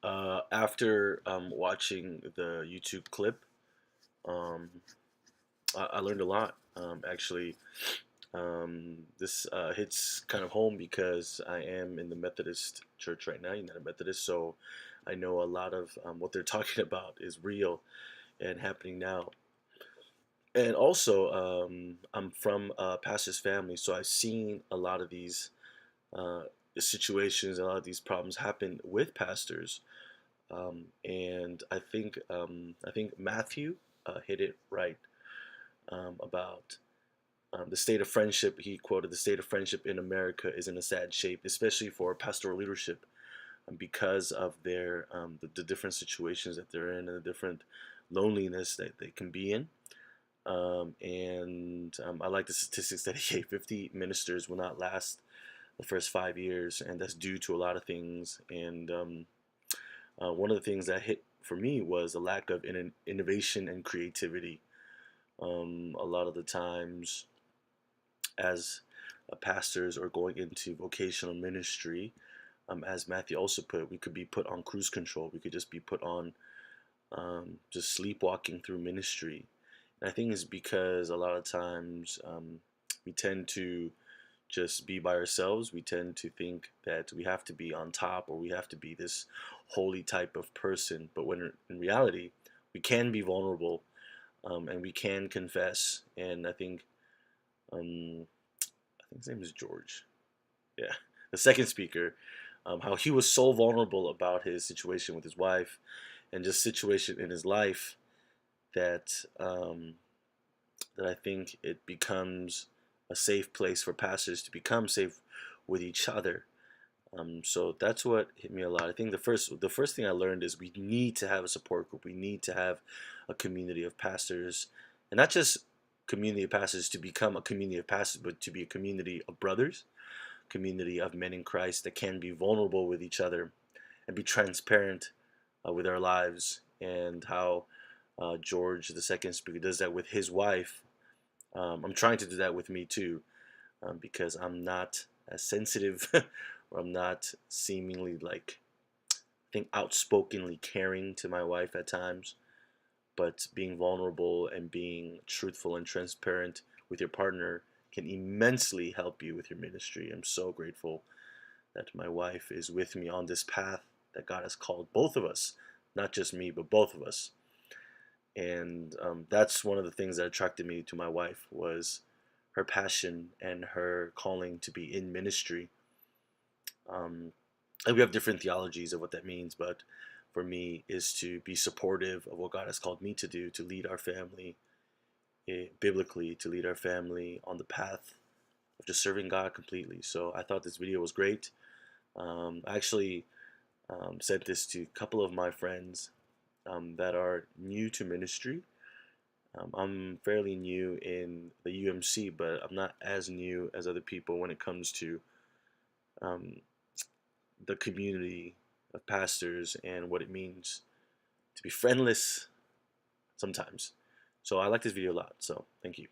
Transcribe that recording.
After watching the YouTube clip, um, I learned a lot. Actually, this hits kind of home because I am in the Methodist church right now, United Methodist, so I know a lot of what they're talking about is real and happening now. And also, I'm from a pastor's family, so I've seen a lot of these uh, situations, a lot of these problems happen with pastors. And I think Matthew hit it right about the state of friendship. He quoted the state of friendship in America is in a sad shape, especially for pastoral leadership, because of the different situations that they're in and the different loneliness that they can be in. And I like the statistics that he gave. 50 ministers will not last the first 5 years, and that's due to a lot of things. And one of the things that hit for me was a lack of innovation and creativity. A lot of the times, as pastors are going into vocational ministry, as Matthew also put, we could be put on cruise control. We could just be put on just sleepwalking through ministry. And I think it's because a lot of times we tend to just be by ourselves. We tend to think that we have to be on top or we have to be this holy type of person. But when in reality, we can be vulnerable and we can confess. And I think his name is George. Yeah, the second speaker, how he was so vulnerable about his situation with his wife and just situation in his life that that I think it becomes a safe place for pastors to become safe with each other. So that's what hit me a lot. I think the first thing I learned is we need to have a support group. We need to have a community of pastors, and not just community of pastors to become a community of pastors, but to be a community of brothers, community of men in Christ that can be vulnerable with each other and be transparent with our lives. And how George, the second speaker, does that with his wife. I'm trying to do that with me too, because I'm not as sensitive, or I'm not seemingly like, I think, outspokenly caring to my wife at times. But being vulnerable and being truthful and transparent with your partner can immensely help you with your ministry. I'm so grateful that my wife is with me on this path that God has called both of us, not just me, but both of us. And that's one of the things that attracted me to my wife was her passion and her calling to be in ministry. Um, and we have different theologies of what that means, but for me is to be supportive of what God has called me to do, to lead our family biblically, to lead our family on the path of just serving God completely. So I thought this video was great. I actually sent this to a couple of my friends that are new to ministry. I'm fairly new in the UMC, but I'm not as new as other people when it comes to um, the community of pastors and what it means to be friendless sometimes. So I like this video a lot. So thank you.